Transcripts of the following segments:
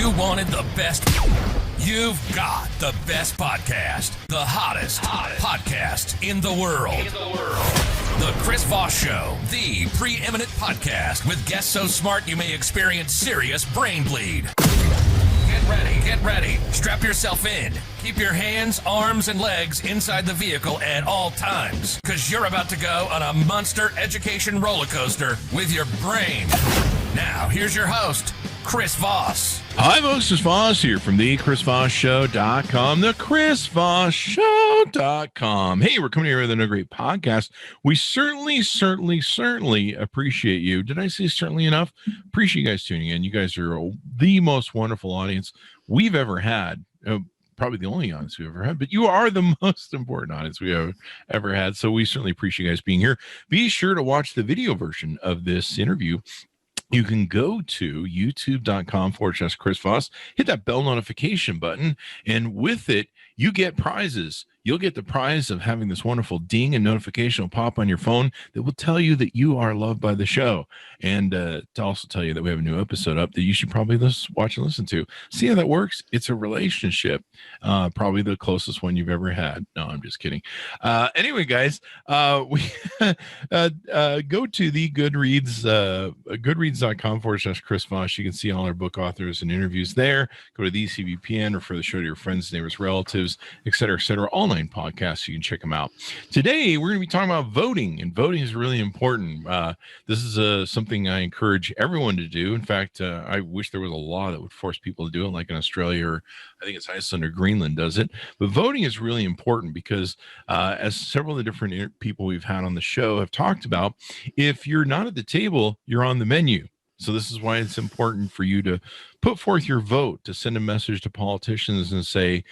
You wanted the best. You've got the best podcast. The hottest podcast in the world. The Chris Voss Show, the preeminent podcast with guests so smart you may experience serious brain bleed. Get ready. Strap yourself in. Keep your hands, arms, and legs inside the vehicle at all times, because you're about to go on a monster education roller coaster with your brain. Now, here's your host, Chris Voss. Hi, folks. Chris Voss here from the ChrisVossShow.com, the ChrisVossShow.com. Hey, we're coming here with another great podcast. We certainly appreciate you. Did I say certainly enough? Appreciate you guys tuning in. You guys are the most wonderful audience we've ever had. Probably the only audience we've ever had, but you are the most important audience we have ever had. So we certainly appreciate you guys being here. Be sure to watch the video version of this interview. You can go to youtube.com/Chris Voss, hit that bell notification button, and with it, you get prizes. You'll get the prize of having this wonderful ding and notification will pop on your phone that will tell you that you are loved by the show. And to also tell you that we have a new episode up that you should probably watch and listen to. See how that works? It's a relationship, probably the closest one you've ever had. No, I'm just kidding. Anyway, guys, we go to the Goodreads, goodreads.com/Chris Voss. You can see all our book authors and interviews there. Go to the CVPN, refer the show to your friends, neighbors, relatives, etc., all 9 podcasts. You can check them out. Today, we're going to be talking about voting, and voting is really important. This is something I encourage everyone to do. In fact, I wish there was a law that would force people to do it, like in Australia, or I think it's Iceland or Greenland does it. But voting is really important because, as several of the different people we've had on the show have talked about, if you're not at the table, you're on the menu. So this is why it's important for you to put forth your vote, to send a message to politicians and say,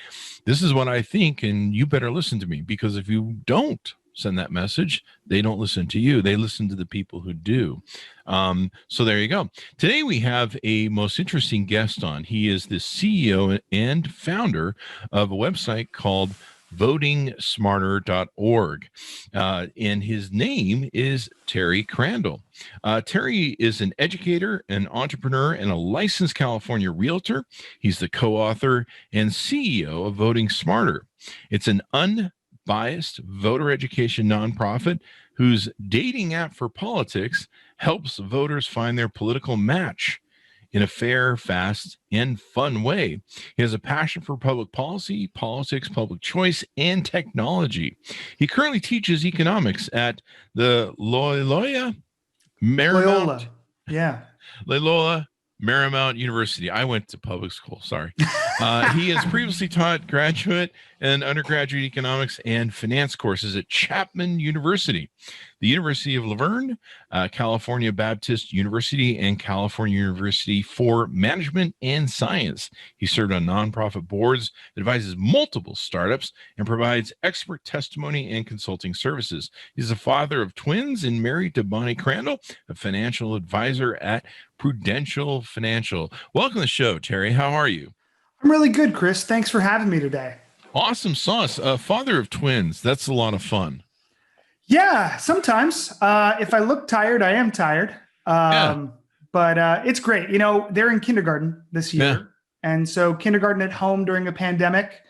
this is what I think, and you better listen to me. Because if you don't send that message, they don't listen to you. They listen to the people who do. So there you go. Today we have a most interesting guest on. He is the CEO and founder of a website called votingsmarter.org. And his name is Terry Crandall. Terry is an educator, an entrepreneur, and a licensed California realtor. He's the co-author and CEO of Voting Smarter. It's an unbiased voter education nonprofit whose dating app for politics helps voters find their political match in a fair, fast, and fun way. He has a passion for public policy, politics, public choice, and technology. He currently teaches economics at the Loyola Marymount University. I went to public school, sorry. He has previously taught graduate and undergraduate economics and finance courses at Chapman University, the University of Laverne, California Baptist University, and California University for Management and Science. He served on nonprofit boards, advises multiple startups, and provides expert testimony and consulting services. He's the father of twins and married to Bonnie Crandall, a financial advisor at Prudential Financial. Welcome to the show, Terry. How are you? I'm really good, Chris. Thanks for having me today. Awesome sauce. Father of twins. That's a lot of fun. Yeah, sometimes. If I look tired, I am tired. But it's great. You know, they're in kindergarten this year. Yeah. And so kindergarten at home during a pandemic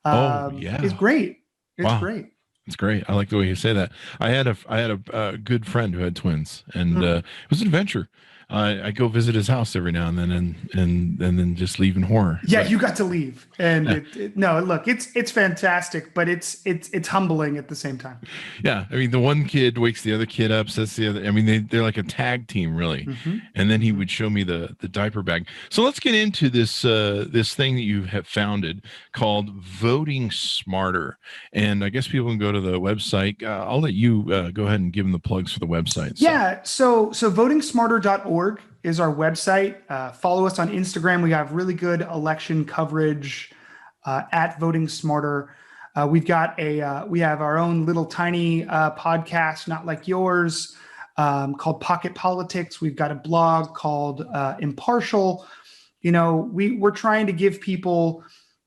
is great. It's great. It's great. I like the way you say that. I had a good friend who had twins, and it was an adventure. I go visit his house every now and then, and then just leave in horror. Yeah, but you got to leave, and look, it's fantastic, but it's humbling at the same time. Yeah, I mean, the one kid wakes the other kid up, sets the other. I mean, they're like a tag team, really. Mm-hmm. And then he would show me the diaper bag. So let's get into this thing that you have founded called Voting Smarter, and I guess people can go to the website. I'll let you go ahead and give them the plugs for the website. Yeah, so votingsmarter.org is our website. Follow us on Instagram. We have really good election coverage at Voting Smarter. We have our own little tiny podcast, not like yours, called Pocket Politics. We've got a blog called Impartial. You know, we're trying to give people,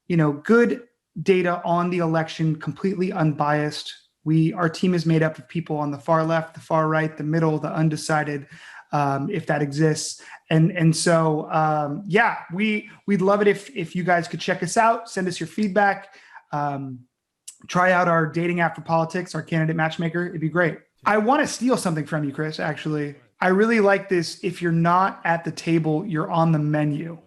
good data on the election, completely unbiased. Our team is made up of people on the far left, the far right, the middle, the undecided. if that exists. And so, we'd love it if you guys could check us out, send us your feedback, try out our dating app for politics, our candidate matchmaker. It'd be great. I want to steal something from you, Chris, actually. I really like this. If you're not at the table, you're on the menu.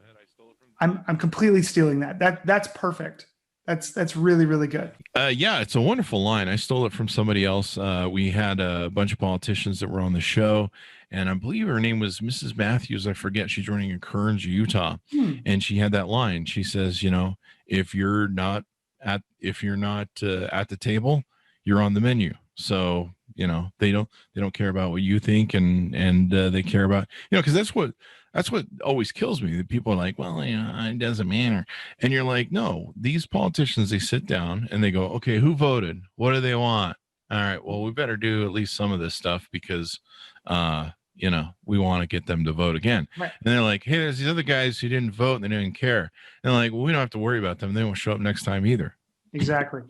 I'm completely stealing that. That's perfect. That's really, really good. Yeah, it's a wonderful line. I stole it from somebody else. We had a bunch of politicians that were on the show, and I believe her name was Mrs. Matthews. I forget. She's running in Kearns, Utah, and she had that line. She says, if you're not at the table, you're on the menu. So they don't care about what you think, and they care about because that's what always kills me. That people are like, well, it doesn't matter, and you're like, no, these politicians, they sit down and they go, okay, who voted? What do they want? All right, well, we better do at least some of this stuff because we want to get them to vote again. Right. And they're like, hey, there's these other guys who didn't vote and they didn't care. And they're like, well, we don't have to worry about them. They won't show up next time either. Exactly.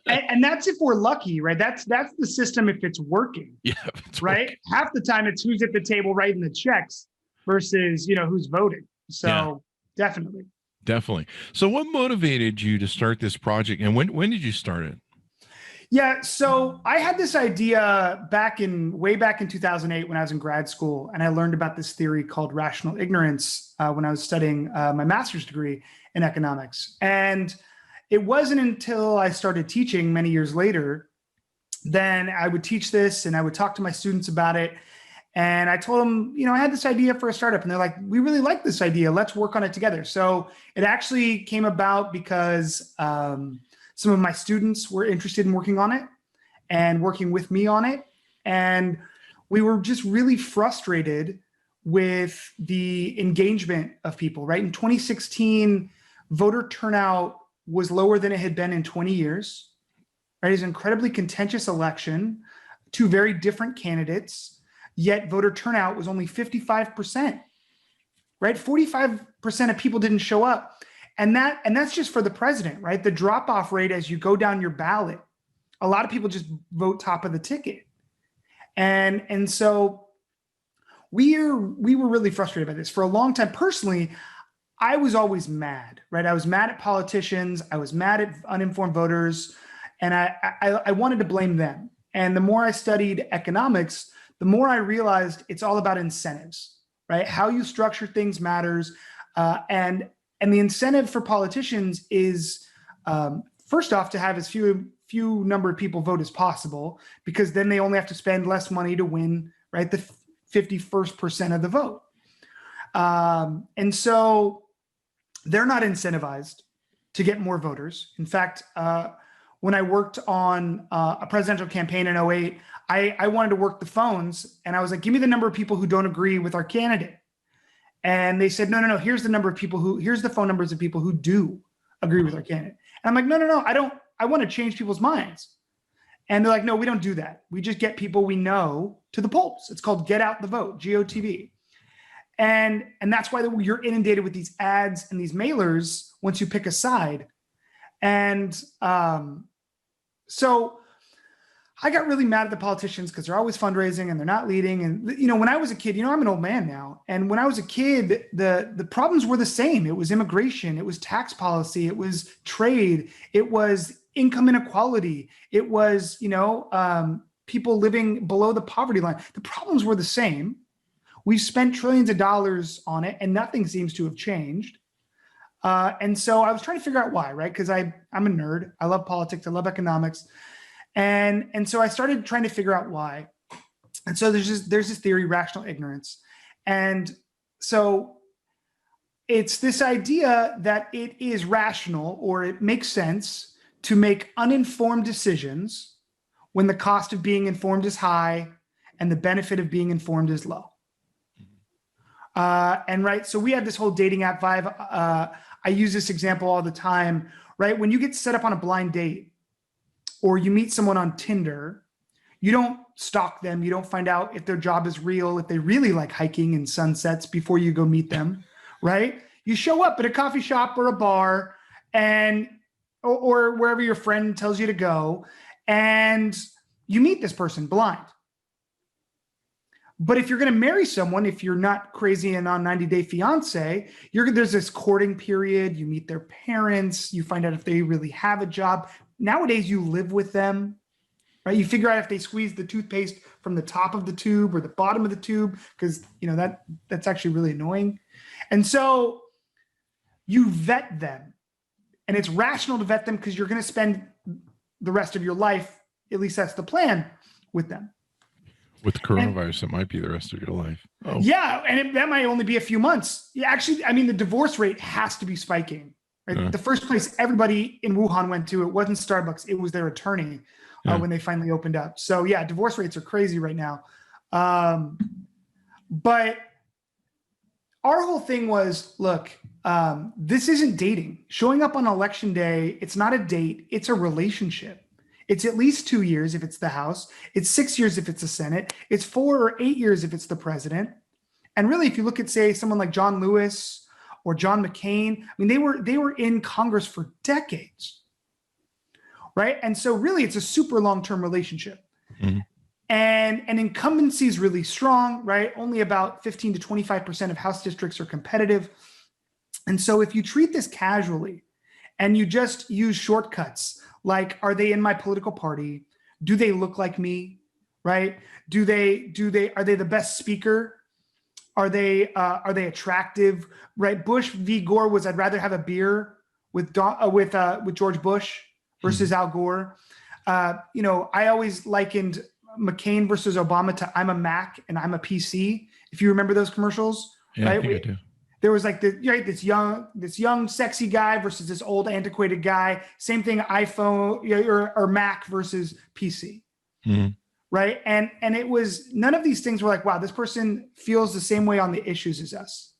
and that's if we're lucky, right? That's the system if it's working. Yeah. Right. Working. Half the time it's who's at the table writing the checks versus, who's voting. So Definitely. So what motivated you to start this project, and when did you start it? Yeah. So I had this idea way back in 2008 when I was in grad school, and I learned about this theory called rational ignorance when I was studying my master's degree in economics. And it wasn't until I started teaching many years later, then I would teach this and I would talk to my students about it. And I told them, I had this idea for a startup, and they're like, we really like this idea. Let's work on it together. So it actually came about because some of my students were interested in working on it and working with me on it. And we were just really frustrated with the engagement of people, right? In 2016, voter turnout was lower than it had been in 20 years, right? It was an incredibly contentious election, two very different candidates, yet voter turnout was only 55%, right? 45% of people didn't show up. And that's just for the president, right? The drop-off rate as you go down your ballot, a lot of people just vote top of the ticket. And so we were really frustrated by this for a long time. Personally, I was always mad, right? I was mad at politicians. I was mad at uninformed voters. And I wanted to blame them. And the more I studied economics, the more I realized it's all about incentives, right? How you structure things matters. And the incentive for politicians is, first off, to have as few number of people vote as possible, because then they only have to spend less money to win, right? The 51st% of the vote. And so they're not incentivized to get more voters. In fact, when I worked on a presidential campaign in 2008, I wanted to work the phones, and I was like, give me the number of people who don't agree with our candidate. And they said, no, here's the number of people here's the phone numbers of people who do agree with our candidate. And I'm like, no, I want to change people's minds. And they're like, no, we don't do that. We just get people we know to the polls. It's called Get Out the Vote, GOTV. And that's why you're inundated with these ads and these mailers once you pick a side. And so I got really mad at the politicians because they're always fundraising and they're not leading. And, when I was a kid, I'm an old man now. And when I was a kid, the problems were the same. It was immigration. It was tax policy. It was trade. It was income inequality. It was, people living below the poverty line. The problems were the same. We've spent trillions of dollars on it and nothing seems to have changed. And so I was trying to figure out why, right? Because I'm a nerd. I love politics. I love economics. And so I started trying to figure out why. And so there's this theory, rational ignorance. And so it's this idea that it is rational, or it makes sense to make uninformed decisions when the cost of being informed is high and the benefit of being informed is low. So we have this whole dating app vibe. I use this example all the time, right? When you get set up on a blind date or you meet someone on Tinder, you don't stalk them. You don't find out if their job is real, if they really like hiking and sunsets before you go meet them, right? You show up at a coffee shop or a bar or wherever your friend tells you to go, and you meet this person blind. But if you're going to marry someone, if you're not crazy and on 90-day fiance, there's this courting period. You meet their parents. You find out if they really have a job. Nowadays, you live with them, right? You figure out if they squeeze the toothpaste from the top of the tube or the bottom of the tube, because that's actually really annoying. And so you vet them, and it's rational to vet them because you're going to spend the rest of your life, at least that's the plan, with them. With coronavirus, it might be the rest of your life. Oh. Yeah, and that might only be a few months. Yeah, actually, I mean, the divorce rate has to be spiking. Right? The first place everybody in Wuhan went to, it wasn't Starbucks, it was their attorney when they finally opened up. So yeah, divorce rates are crazy right now. But our whole thing was, look, this isn't dating. Showing up on election day, it's not a date, it's a relationship. It's at least 2 years if it's the House. It's 6 years if it's the Senate. It's 4 or 8 years if it's the president. And really, if you look at, say, someone like John Lewis or John McCain, I mean, they were in Congress for decades, right? And so really, it's a super long-term relationship. Mm-hmm. And incumbency is really strong, right? Only about 15 to 25% of House districts are competitive. And so if you treat this casually and you just use shortcuts, like, are they in my political party? Do they look like me? Right? Are they the best speaker? Are they attractive? Right? Bush v. Gore was, I'd rather have a beer with George Bush versus Al Gore. I always likened McCain versus Obama to I'm a Mac and I'm a PC. If you remember those commercials, yeah, right? I think I do. There was like this young, sexy guy versus this old, antiquated guy. Same thing, iPhone or Mac versus PC, right? And it was, none of these things were like, wow, this person feels the same way on the issues as us.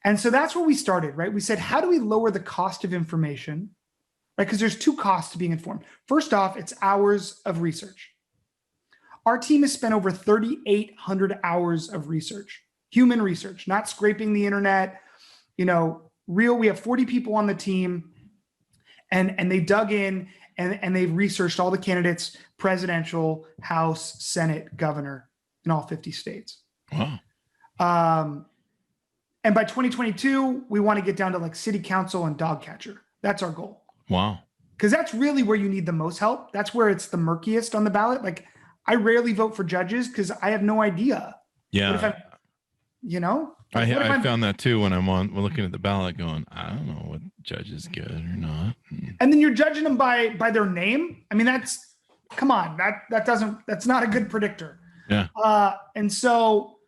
And so that's where we started, right? We said, how do we lower the cost of information, right? Because there's two costs to being informed. First off, it's hours of research. Our team has spent over 3,800 hours of research. Human research, not scraping the internet, we have 40 people on the team and they dug in and they've researched all the candidates, presidential, House, Senate, governor in all 50 states. Wow. And by 2022, we want to get down to like city council and dog catcher. That's our goal. Wow. Because that's really where you need the most help. That's where it's the murkiest on the ballot. Like, I rarely vote for judges because I have no idea. Yeah. I found that too when we're looking at the ballot going, I don't know what judge is good or not. And then you're judging them by their name. I mean, that's not a good predictor. Yeah. And so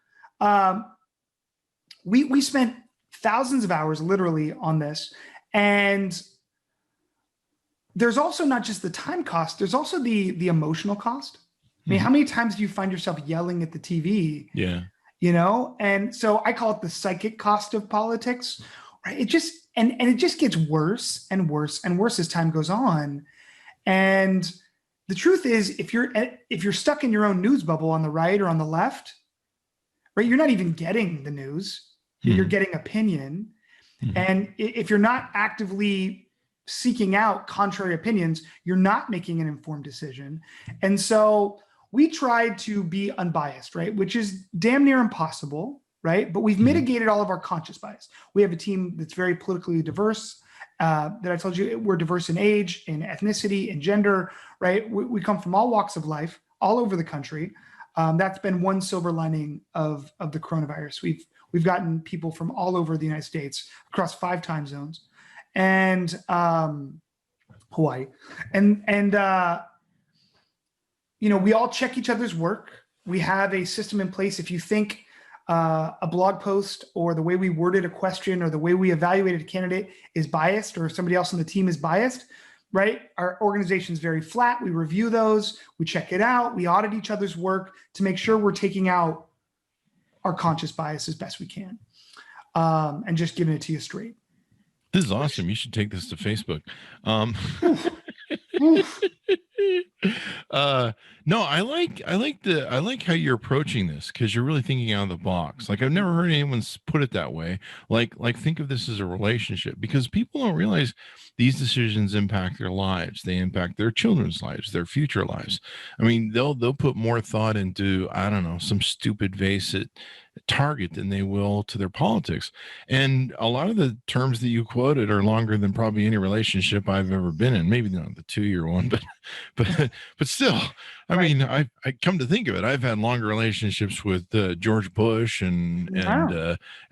we spent thousands of hours literally on this. And there's also not just the time cost, there's also the emotional cost. I mean, how many times do you find yourself yelling at the TV? Yeah. And so I call it the psychic cost of politics, right? It just gets worse and worse and worse as time goes on. And the truth is, if you're stuck in your own news bubble on the right or on the left, right, you're not even getting the news. You're getting opinion. And if you're not actively seeking out contrary opinions, you're not making an informed decision. And so we tried to be unbiased, right? Which is damn near impossible, right? But we've mitigated all of our conscious bias. We have a team that's very politically diverse. That I told you, we're diverse in age, in ethnicity, in gender, right? We come from all walks of life, all over the country. That's been one silver lining of the coronavirus. We've gotten people from all over the United States, across 5 time zones, and Hawaii, and we all check each other's work. We have a system in place. If you think a blog post or the way we worded a question or the way we evaluated a candidate is biased or somebody else on the team is biased, right? Our organization is very flat. We review those, we check it out, we audit each other's work to make sure we're taking out our conscious bias as best we can, and just giving it to you straight. This is awesome. You should take this to Facebook. No, I like how you're approaching this, because you're really thinking out of the box. Like, I've never heard anyone put it that way. Like think of this as a relationship, because people don't realize these decisions impact their lives. They impact their children's lives, their future lives. I mean, they'll put more thought into, I don't know, some stupid vase at Target than they will to their politics. And a lot of the terms that you quoted are longer than probably any relationship I've ever been in. Maybe not the 2-year one, but still. I mean, I come to think of it, I've had longer relationships with George Bush and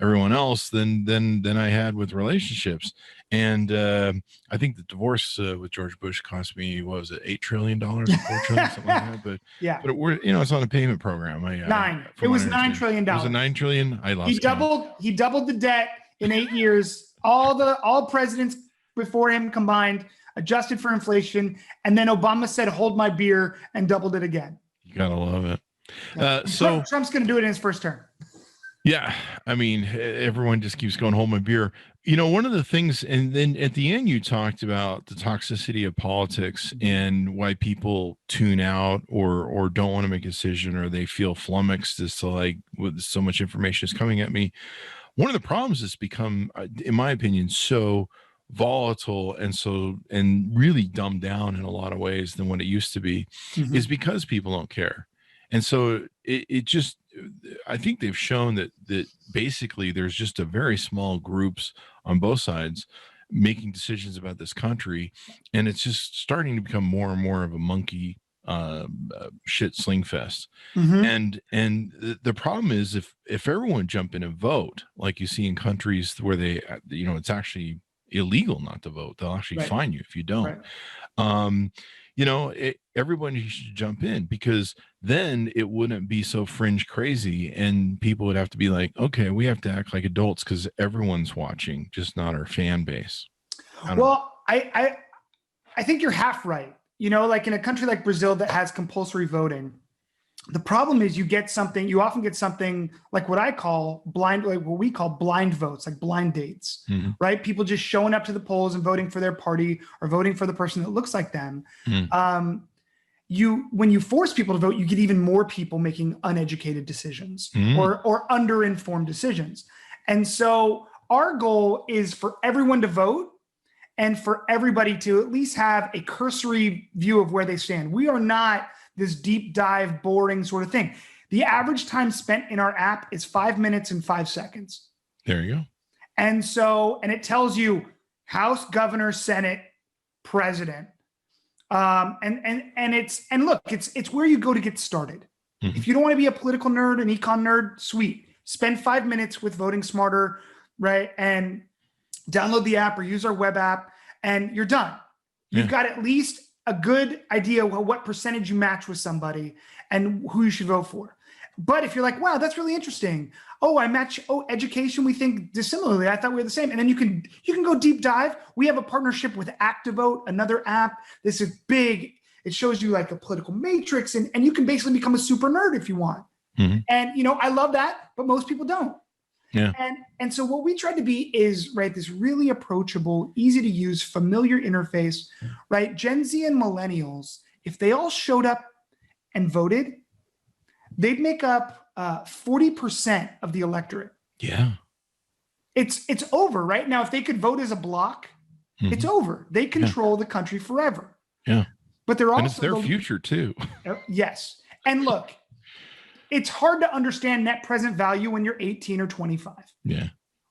everyone else than I had with relationships. And I think the divorce with George Bush cost me, what was it, $8 trillion, $4 trillion, something like that. But yeah, but it's on a payment program. It was $9 trillion. It was a $9 trillion. I lost. He doubled the debt in 8 years. All presidents before him combined, adjusted for inflation, and then Obama said, "Hold my beer," and doubled it again. You gotta love it. So Trump's going to do it in his first term. Yeah, I mean, everyone just keeps going, "Hold my beer." One of the things, and then at the end, you talked about the toxicity of politics and why people tune out or don't want to make a decision, or they feel flummoxed as to, like, with so much information is coming at me. One of the problems has become, in my opinion, so volatile and really dumbed down in a lot of ways than what it used to be, is because people don't care. And so I think they've shown that basically there's just a very small groups on both sides making decisions about this country, and it's just starting to become more and more of a monkey shit sling fest. And the problem is, if everyone jump in and vote, like you see in countries where they, it's actually illegal not to vote, they'll actually fine you if you don't. Everybody should jump in, because then it wouldn't be so fringe crazy, and people would have to be like, okay, we have to act like adults because everyone's watching, just not our fan base. I think you're half right. Like in a country like Brazil that has compulsory voting, the problem is you often get something like what we call blind votes, like blind dates, right? People just showing up to the polls and voting for their party or voting for the person that looks like them. When you force people to vote, you get even more people making uneducated decisions or underinformed decisions. And so our goal is for everyone to vote and for everybody to at least have a cursory view of where they stand. We are not this deep dive, boring sort of thing. The average time spent in our app is 5 minutes and 5 seconds. There you go. And it tells you House, Governor, Senate, President. It's where you go to get started. If you don't want to be a political nerd, an econ nerd, sweet. Spend 5 minutes with Voting Smarter, right? And download the app or use our web app, and you're done. You've got at least a good idea of what percentage you match with somebody and who you should vote for. But if you're like, wow, that's really interesting. Oh, I match. Oh, education, we think dissimilarly. I thought we were the same. And then you can go deep dive. We have a partnership with Activote, another app. This is big. It shows you like a political matrix, and you can basically become a super nerd if you want. And I love that, but most people don't. Yeah. And so what we tried to be is, right, this really approachable, easy to use, familiar interface, right? Gen Z and millennials, if they all showed up and voted, they'd make up 40% of the electorate. Yeah. It's over, right? Now, if they could vote as a block, it's over. They control the country forever. Yeah. But they're also— and it's their future too. Yes. And look, it's hard to understand net present value when you're 18 or 25. Yeah.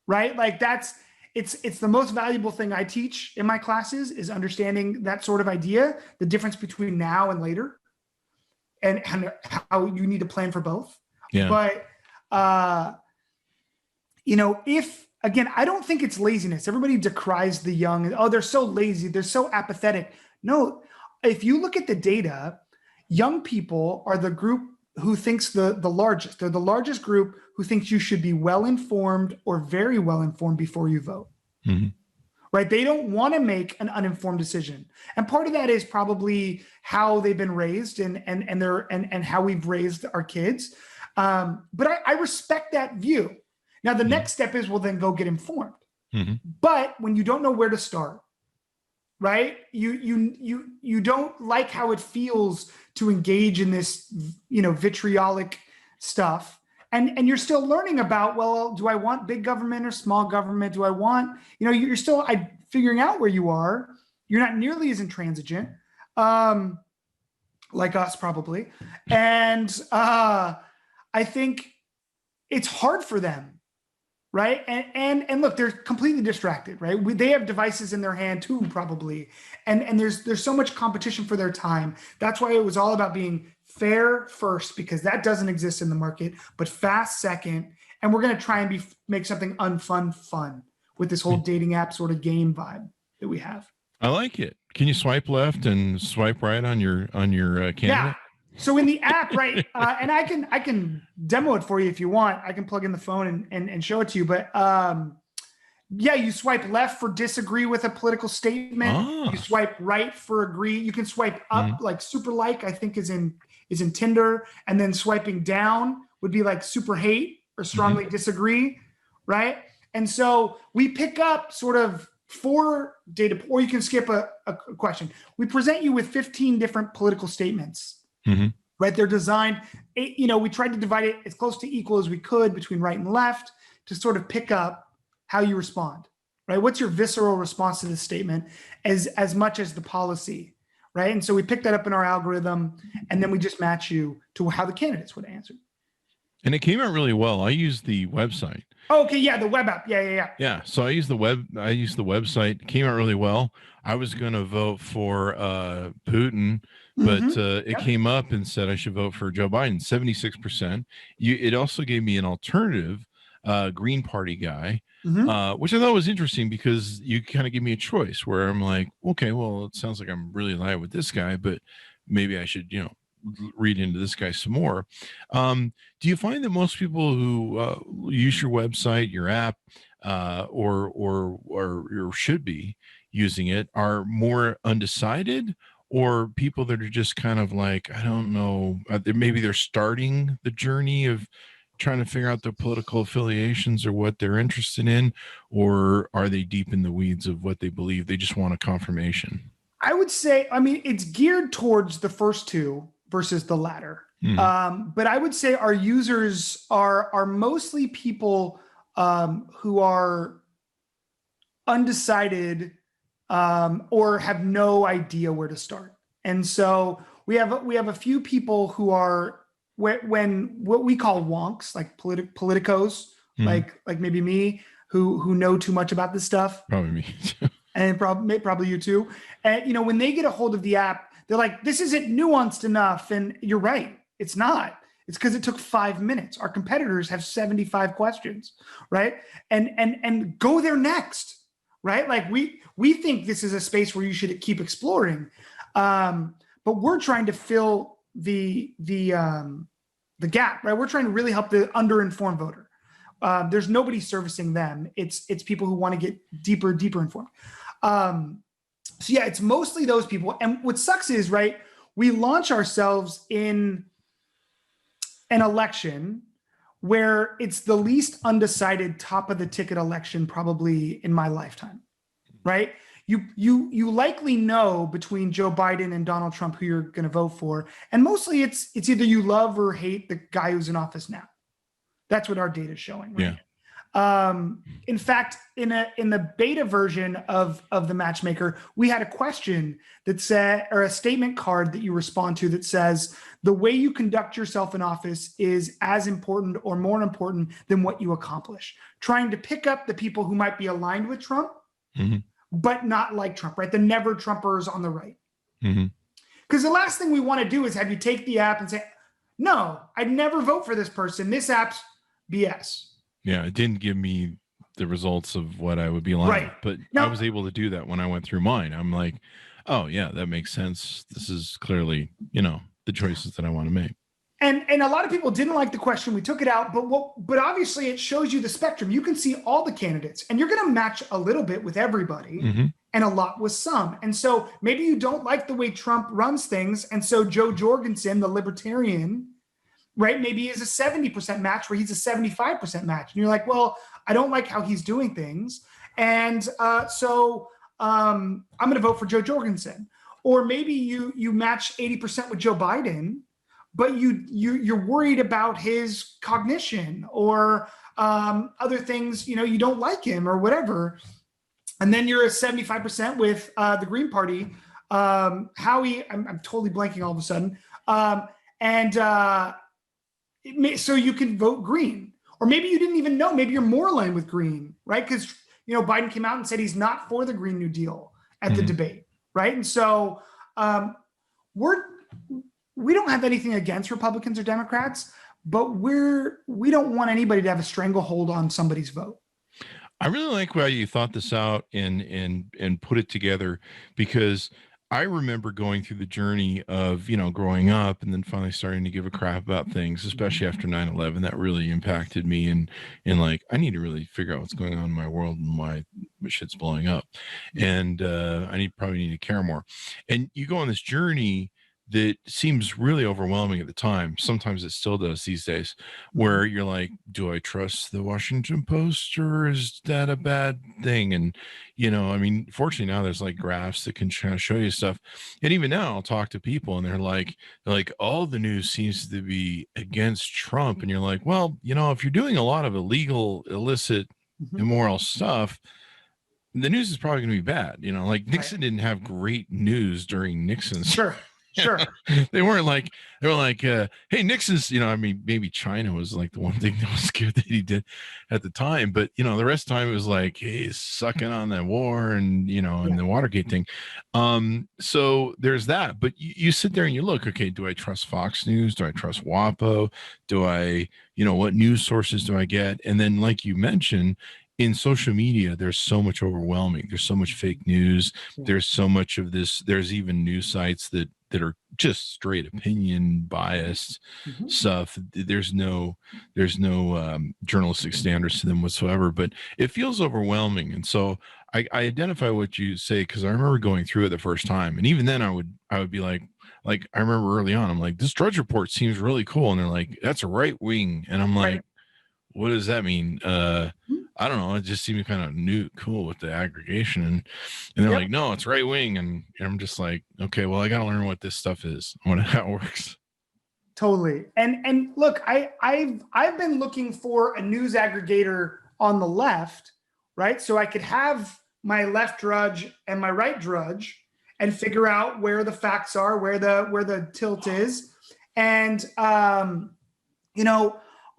Right? Like it's the most valuable thing I teach in my classes is understanding that sort of idea, the difference between now and later, and how you need to plan for both. Yeah. But, again, I don't think it's laziness. Everybody decries the young. Oh, they're so lazy. They're so apathetic. No, if you look at the data, young people are the group who thinks the largest. They're the largest group who thinks you should be well-informed or very well-informed before you vote. Right? They don't want to make an uninformed decision. And part of that is probably how they've been raised and how we've raised our kids. But I respect that view. Now, the next step is, well, then go get informed. But when you don't know where to start, right? You don't like how it feels to engage in this, vitriolic stuff. And you're still learning about, well, do I want big government or small government? Do I want, you're still figuring out where you are. You're not nearly as intransigent, like us probably. And I think it's hard for them, right? And look, they're completely distracted, right? They have devices in their hand too, probably. And there's so much competition for their time. That's why it was all about being fair first, because that doesn't exist in the market, but fast second. And we're going to try and make something unfun fun with this whole dating app sort of game vibe that we have. I like it. Can you swipe left and swipe right on your candidate? Yeah. So in the app, right, and I can demo it for you if you want. I can plug in the phone and show it to you. But you swipe left for disagree with a political statement. You swipe right for agree. You can swipe up like super like, I think is in Tinder, and then swiping down would be like super hate or strongly disagree, right? And so we pick up sort of 4 data, or you can skip a question. We present you with 15 different political statements. Right? They're designed, we tried to divide it as close to equal as we could between right and left to sort of pick up how you respond, right? What's your visceral response to this statement as much as the policy, right? And so we picked that up in our algorithm, and then we just match you to how the candidates would answer. And it came out really well. I used the website. Oh, okay, yeah, the web app. Yeah. Yeah, so I used the website. It came out really well. I was going to vote for Putin, but it came up and said I should vote for Joe Biden, 76%. It also gave me an alternative Green Party guy, which I thought was interesting because you kind of give me a choice where I'm like, okay, well, it sounds like I'm really in line with this guy, but maybe I should, read into this guy some more. Do you find that most people who use your website, your app, or should be using it are more undecided, or people that are just kind of like, I don't know, maybe they're starting the journey of trying to figure out their political affiliations or what they're interested in, or are they deep in the weeds of what they believe? They just want a confirmation. I would say, it's geared towards the first two versus the latter. But I would say our users are mostly people who are undecided or have no idea where to start. And so we have a few people who are when what we call wonks, like politicos, like maybe me, who know too much about this stuff. Probably me. And probably you too. And when they get a hold of the app, they're like, this isn't nuanced enough. And you're right, it's not. It's because it took 5 minutes. Our competitors have 75 questions, right? And go there next, right? Like we think this is a space where you should keep exploring, but we're trying to fill the gap, right? We're trying to really help the underinformed voter. There's nobody servicing them. It's people who want to get deeper informed. So yeah, it's mostly those people. And what sucks is, right, we launch ourselves in an election where it's the least undecided top of the ticket election probably in my lifetime, right? You likely know between Joe Biden and Donald Trump who you're going to vote for. And mostly it's either you love or hate the guy who's in office now. That's what our data is showing, right? Yeah. In fact, in the beta version of the matchmaker, we had a question that said, or a statement card that you respond to that says, the way you conduct yourself in office is as important or more important than what you accomplish. Trying to pick up the people who might be aligned with Trump, but not like Trump, right? The never Trumpers on the right. Because the last thing we want to do is have you take the app and say, no, I'd never vote for this person. This app's BS. Yeah, it didn't give me the results of what I would be aligned with, but now, I was able to do that when I went through mine. I'm like, oh yeah, that makes sense. This is clearly, the choices that I want to make. And a lot of people didn't like the question. We took it out, but obviously it shows you the spectrum. You can see all the candidates, and you're going to match a little bit with everybody and a lot with some. And so maybe you don't like the way Trump runs things, and so Joe Jorgensen, the libertarian, right, maybe is a 70% match where he's a 75% match. And you're like, well, I don't like how he's doing things. And so I'm going to vote for Joe Jorgensen. Or maybe you match 80% with Joe Biden, but you're worried about his cognition or other things, you don't like him or whatever. And then you're at 75% with the Green Party. Howie, I'm totally blanking all of a sudden. So you can vote Green. Or maybe you didn't even know. Maybe you're more aligned with Green, right? Because, Biden came out and said he's not for the Green New Deal at the debate, right? And so we don't have anything against Republicans or Democrats, but we don't want anybody to have a stranglehold on somebody's vote. I really like how you thought this out and put it together, because I remember going through the journey of, growing up and then finally starting to give a crap about things, especially after 9/11. That really impacted me. And like, I need to really figure out what's going on in my world and why shit's blowing up. And probably need to care more. And you go on this journey that seems really overwhelming at the time. Sometimes it still does these days, where you're like, do I trust the Washington Post, or is that a bad thing? And, fortunately now there's like graphs that can kind of show you stuff. And even now I'll talk to people and they're like, all the news seems to be against Trump. And you're like, well, if you're doing a lot of illegal, illicit, immoral stuff, the news is probably going to be bad. Nixon didn't have great news during Nixon's. Sure. They were like, hey, Nixon's, maybe China was like the one thing that was good that he did at the time. But, the rest of the time it was like, hey, he's sucking on that war and, and the Watergate thing. So there's that. But you sit there and you look, okay, do I trust Fox News? Do I trust WAPO? Do I, what news sources do I get? And then, like you mentioned, in social media, there's so much overwhelming. There's so much fake news. There's so much of this. There's even news sites that are just straight opinion biased stuff. There's no journalistic standards to them whatsoever, but it feels overwhelming. And so I identify what you say, because I remember going through it the first time. And even then I would be like I remember early on, I'm like, this Drudge Report seems really cool. And they're like, that's a right wing. And I'm like, what does that mean? I don't know. It just seemed kind of cool with the aggregation. And they're like, no, it's right wing. And I'm just like, okay, well, I got to learn what this stuff is, how it works. Totally. And look, I've been looking for a news aggregator on the left, right? So I could have my left Drudge and my right Drudge and figure out where the facts are, where the tilt is. And, our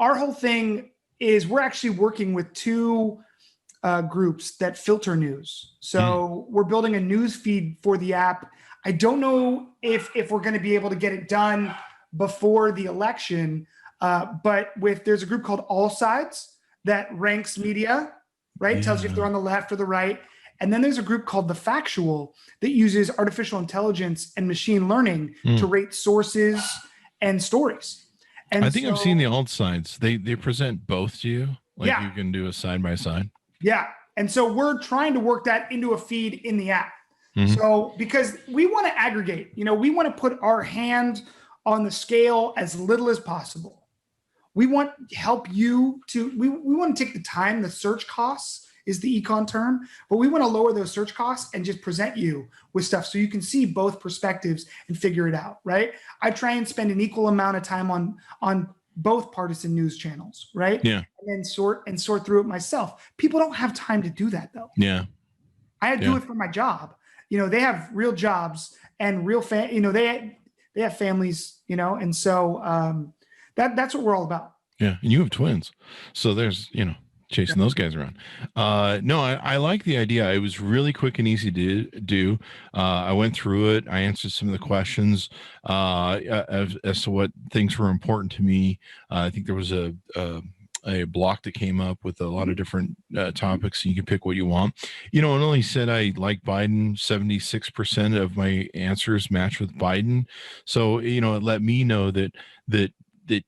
whole thing is we're actually working with two groups that filter news. So we're building a news feed for the app. I don't know if we're going to be able to get it done before the election, but there's a group called All Sides that ranks media, right? Tells you if they're on the left or the right. And then there's a group called The Factual that uses artificial intelligence and machine learning to rate sources and stories. And I think I've seen the alt sides. They present both to you. You can do a side by side. Yeah. And so we're trying to work that into a feed in the app. So because we want to aggregate, we want to put our hand on the scale as little as possible. We want to help you we want to take the time, the search costs is the econ term, but we want to lower those search costs and just present you with stuff so you can see both perspectives and figure it out, right? I try and spend an equal amount of time on both partisan news channels, right? Yeah. And then sort through it myself. People don't have time to do that though. Yeah. I do it for my job. They have real jobs and real they have families, and so that's what we're all about. Yeah. And you have twins. So there's, chasing those guys around. No, I like the idea. It was really quick and easy to do. I went through it. I answered some of the questions as to what things were important to me. I think there was a block that came up with a lot of different topics. So you can pick what you want. It only said I like Biden. 76% of my answers match with Biden. So, it let me know that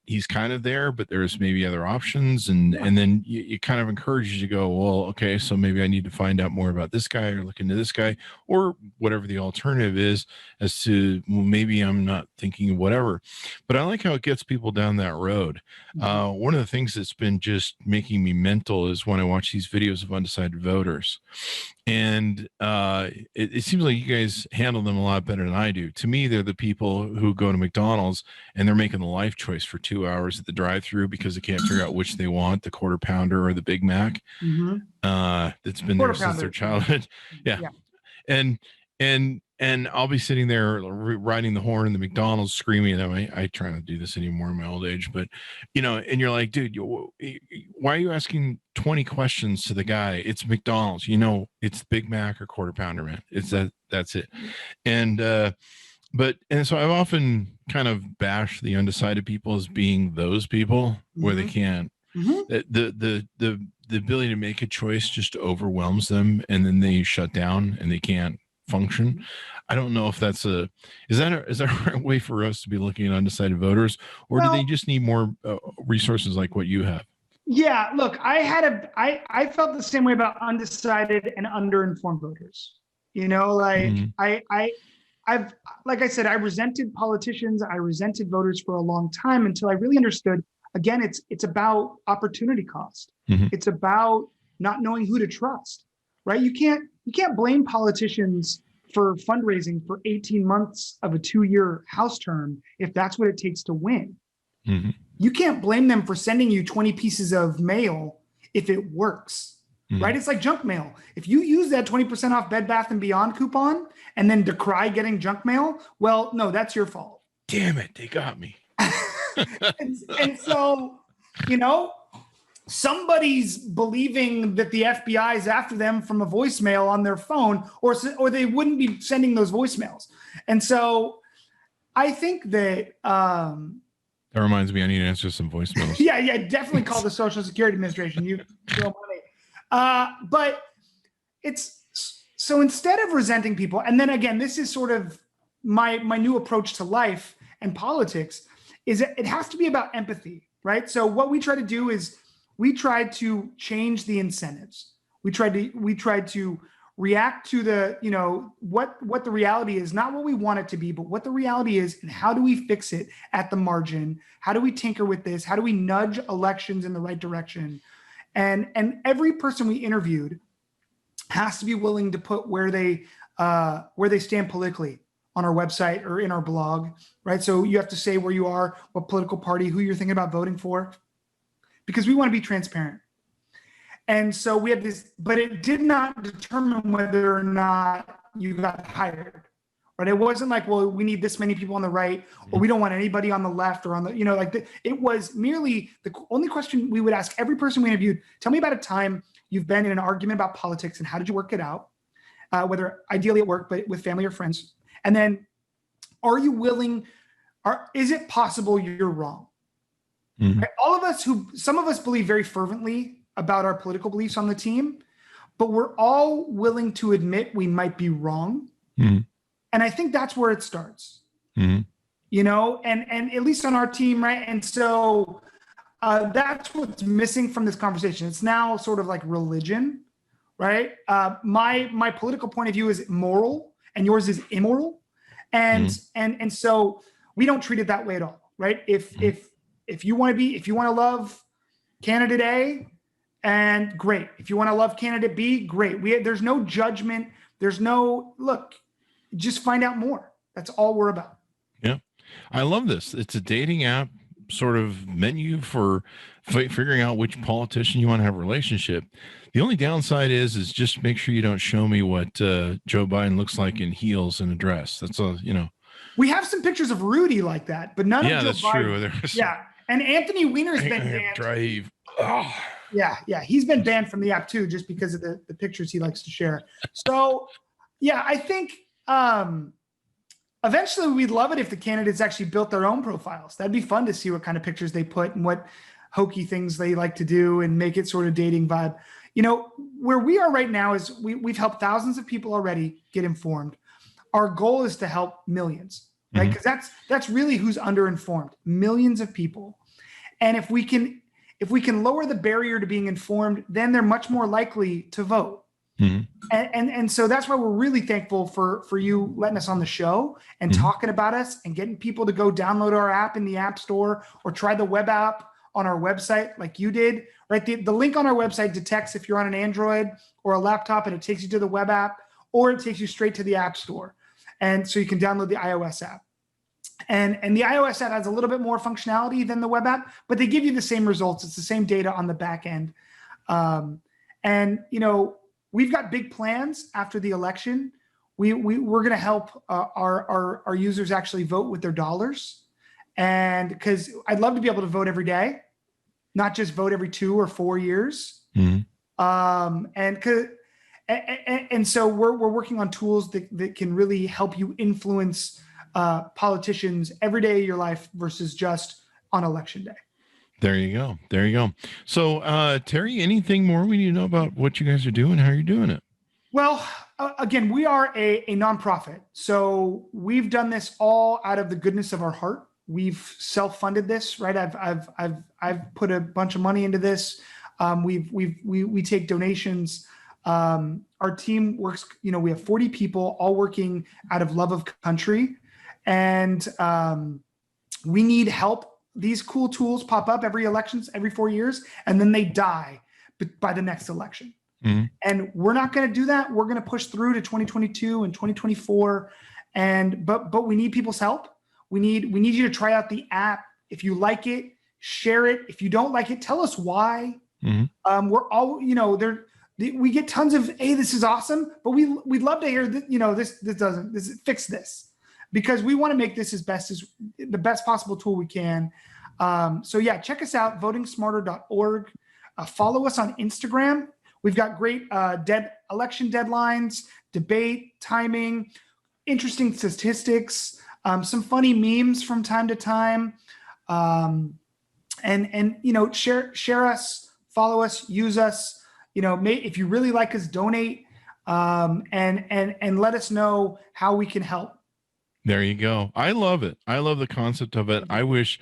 he's kind of there, but there's maybe other options. And then it kind of encourages you to go, well, okay, so maybe I need to find out more about this guy or look into this guy or whatever the alternative is as to, well, maybe I'm not thinking of whatever. But I like how it gets people down that road. One of the things that's been just making me mental is when I watch these videos of undecided voters. And it seems like you guys handle them a lot better than I do. To me, they're the people who go to McDonald's and they're making the life choice for 2 hours at the drive-through because they can't figure out which they want, the quarter pounder or the Big Mac. That's been there since their childhood. Yeah. And I'll be sitting there riding the horn in the McDonald's screaming at them. I try not to do this anymore in my old age, but and you're like, dude, why are you asking 20 questions to the guy? It's McDonald's, it's Big Mac or quarter pounder, man. It's that's it. And so I've often kind of bashed the undecided people as being those people where they can't, the ability to make a choice just overwhelms them, and then they shut down and they can't function. I don't know if is that a right way for us to be looking at undecided voters, or do they just need more resources like what you have? Yeah, look, I felt the same way about undecided and underinformed voters. I've like I said, I resented politicians, I resented voters for a long time until I really understood. Again, it's about opportunity cost. It's about not knowing who to trust, right? You can't blame politicians for fundraising for 18 months of a 2-year House term if that's what it takes to win. You can't blame them for sending you 20 pieces of mail if it works, right? It's like junk mail. If you use that 20% off Bed Bath & Beyond coupon and then decry getting junk mail, well, no, that's your fault. Damn it, they got me. and so, somebody's believing that the FBI is after them from a voicemail on their phone, or they wouldn't be sending those voicemails. And so I think that that reminds me, I need to answer some voicemails. yeah, definitely call the Social Security Administration. You throw money. But it's so instead of resenting people, and then again, this is sort of my new approach to life and politics, is that it has to be about empathy, right? So what we try to do is we try to change the incentives. We try to react to the, what the reality is, not what we want it to be, but what the reality is, and how do we fix it at the margin? How do we tinker with this? How do we nudge elections in the right direction? And every person we interviewed has to be willing to put where they stand politically on our website or in our blog, right? So you have to say where you are, what political party, who you're thinking about voting for, because we want to be transparent. And so we have this, but it did not determine whether or not you got hired, right? It wasn't like, well, we need this many people on the right, or we don't want anybody on the left or on the, it was merely the only question we would ask every person we interviewed: tell me about a time you've been in an argument about politics and how did you work it out? Whether ideally at work, but with family or friends. And then, are you willing, is it possible you're wrong? Right? Some of us believe very fervently about our political beliefs on the team, but we're all willing to admit we might be wrong. And I think that's where it starts, and at least on our team, right? And so that's what's missing from this conversation. It's now sort of like religion, right? My political point of view is moral and yours is immoral. And so we don't treat it that way at all, right? If you want to love candidate A, and great. If you want to love candidate B, great. There's no judgment. There's no look. Just find out more. That's all we're about. Yeah, I love this. It's a dating app sort of menu for figuring out which politician you want to have a relationship. The only downside is just make sure you don't show me what Joe Biden looks like in heels and a dress. That's all. We have some pictures of Rudy like that, but none of Joe that's Biden. True. Yeah, and Anthony Weiner's been banned. Drive. Oh. Yeah, he's been banned from the app too, just because of the pictures he likes to share. So, yeah, I think eventually we'd love it if the candidates actually built their own profiles. That'd be fun to see what kind of pictures they put and what hokey things they like to do and make it sort of dating vibe. Where we are right now is we've helped thousands of people already get informed. Our goal is to help millions, right? Because that's really who's underinformed, millions of people. And if we can lower the barrier to being informed, then they're much more likely to vote. And so that's why we're really thankful for you letting us on the show and talking about us and getting people to go download our app in the App Store or try the web app on our website like you did, right? The link on our website detects if you're on an Android or a laptop, and it takes you to the web app, or it takes you straight to the App Store. And so you can download the iOS app. And the iOS app has a little bit more functionality than the web app, but they give you the same results. It's the same data on the back end. And, you know, we've got big plans after the election. We're going to help our users actually vote with their dollars. And because I'd love to be able to vote every day, not just vote every 2 or 4 years. Mm-hmm. And so we're working on tools that can really help you influence politicians every day of your life versus just on election day. There you go. There you go. So, Terry, anything more we need to know about what you guys are doing? How are you doing it? Well, again, we are a nonprofit. So we've done this all out of the goodness of our heart. We've self-funded this, right? I've put a bunch of money into this. We take donations. Our team works, you know, we have 40 people all working out of love of country. And we need help. These cool tools pop up every 4 years, and then they die by the next election. Mm-hmm. And we're not going to do that. We're going to push through to 2022 and 2024. But we need people's help. We need you to try out the app. If you like it, share it. If you don't like it, tell us why. Mm-hmm. We're all, you know, we get tons of, hey, this is awesome, but we'd love to hear that, you know, fix this. Because we want to make this the best possible tool we can. So yeah, check us out, votingsmarter.org. Follow us on Instagram. We've got great election deadlines, debate, timing, interesting statistics, some funny memes from time to time. And you know, share us, follow us, use us. You know, if you really like us, donate, and let us know how we can help. There you go. I love it. I love the concept of it. I want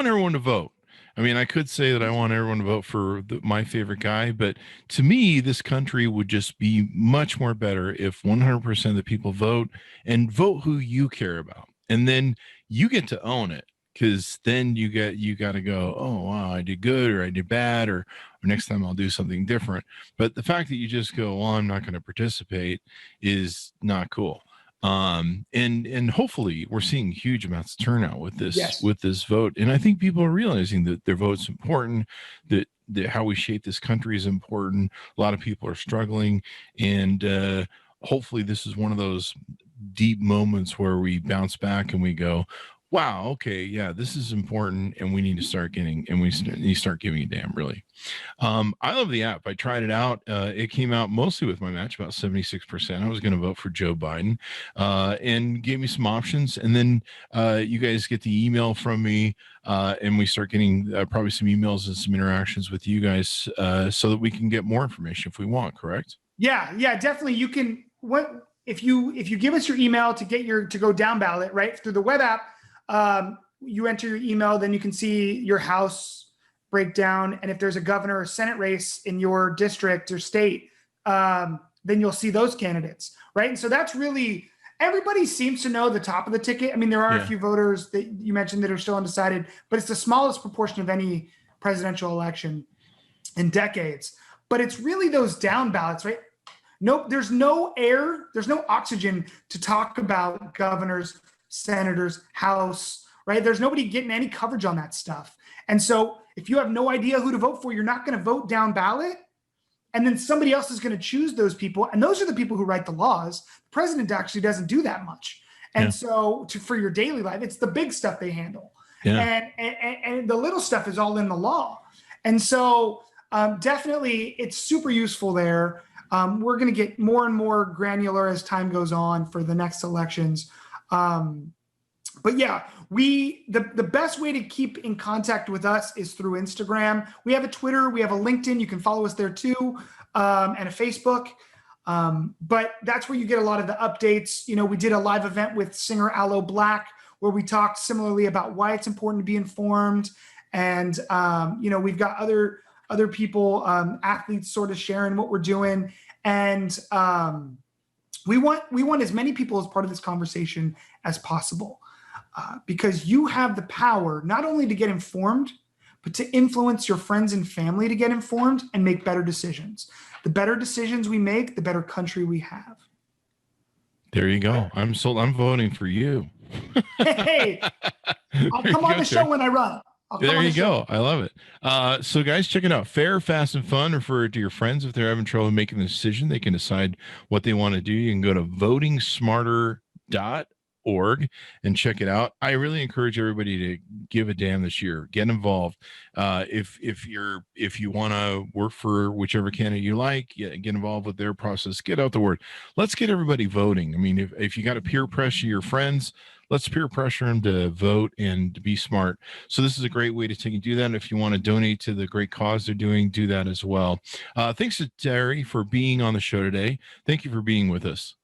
everyone to vote. I mean, I could say that I want everyone to vote for my favorite guy, but to me, this country would just be much more better if 100% of the people vote and vote who you care about. And then you get to own it, because then you got to go, oh, wow, I did good or I did bad, or next time I'll do something different. But the fact that you just go, well, I'm not going to participate is not cool. And hopefully we're seeing huge amounts of turnout with this, yes, with this vote. And I think people are realizing that their vote's important, that how we shape this country is important. A lot of people are struggling, and hopefully this is one of those deep moments where we bounce back and we go, wow, okay, yeah, this is important, and we need to start giving a damn, really. I love the app. I tried it out. It came out mostly with my match, about 76%. I was going to vote for Joe Biden, and gave me some options. And then you guys get the email from me, and we start getting probably some emails and some interactions with you guys, so that we can get more information if we want, correct? Yeah, definitely. You can, if you give us your email to go down ballot, right, through the web app, you enter your email, then you can see your House breakdown. And if there's a governor or Senate race in your district or state, then you'll see those candidates, right? And so that's really, everybody seems to know the top of the ticket. I mean, there are a few voters that you mentioned that are still undecided, but it's the smallest proportion of any presidential election in decades. But it's really those down ballots, right? Nope, there's no air, there's no oxygen to talk about governors, senators, House, right? There's nobody getting any coverage on that stuff. And so if you have no idea who to vote for, you're not going to vote down ballot. And then somebody else is going to choose those people. And those are the people who write the laws. The president actually doesn't do that much. And so for your daily life, it's the big stuff they handle. Yeah. And the little stuff is all in the law. And so definitely it's super useful there. We're going to get more and more granular as time goes on for the next elections. But yeah, the best way to keep in contact with us is through Instagram. We have a Twitter, we have a LinkedIn. You can follow us there too, and a Facebook. But that's where you get a lot of the updates. You know, we did a live event with singer Aloe Black where we talked similarly about why it's important to be informed. And, you know, we've got other people, athletes sort of sharing what we're doing. And, we want as many people as part of this conversation as possible, because you have the power not only to get informed, but to influence your friends and family to get informed and make better decisions. The better decisions we make, the better country we have. There you go. I'm sold. I'm voting for you. Hey, I'll come on the show when I run. There you go. I love it. So guys, check it out. Fair, fast, and fun. Refer it to your friends. If they're having trouble making the decision, they can decide what they want to do. You can go to votingsmarter.org and check it out. I really encourage everybody to give a damn this year. Get involved. If you want to work for whichever candidate you like, get involved with their process. Get out the word. Let's get everybody voting. I mean, if you got to peer pressure your friends, let's peer pressure them to vote and to be smart. So this is a great way to do that. If you want to donate to the great cause they're doing, do that as well. Thanks to Terry for being on the show today. Thank you for being with us.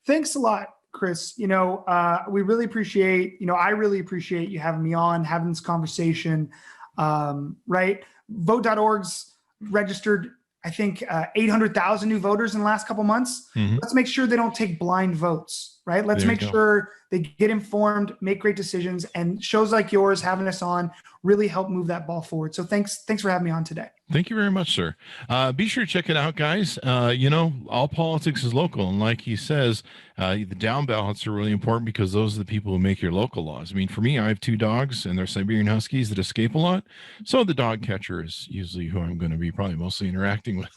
Thanks a lot, Chris. We really appreciate, I really appreciate you having me on, having this conversation, right? Vote.org's registered, I think, 800,000 new voters in the last couple months. Mm-hmm. Let's make sure they don't take blind votes, right? Let's make sure they get informed, make great decisions, and shows like yours, having us on, really help move that ball forward. So thanks for having me on today. Thank you very much, sir. Be sure to check it out, guys. All politics is local. And like he says, the down ballots are really important because those are the people who make your local laws. I mean, for me, I have 2 dogs and they're Siberian Huskies that escape a lot. So the dog catcher is usually who I'm going to be probably mostly interacting with.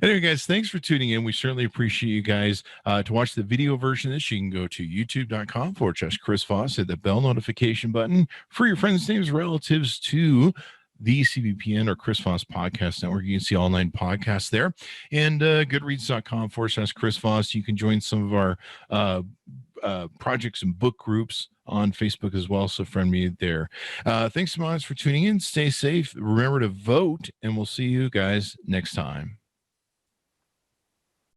Anyway, guys, thanks for tuning in. We certainly appreciate you guys. To watch the video version of this, you can go to youtube.com/Chris Voss, hit the bell notification button for your friends, names, relatives to the CVPN or Chris Voss Podcast Network. You can see all 9 podcasts there. And goodreads.com/Chris Voss. You can join some of our projects and book groups on Facebook as well. So friend me there. Thanks so much for tuning in. Stay safe. Remember to vote, and we'll see you guys next time.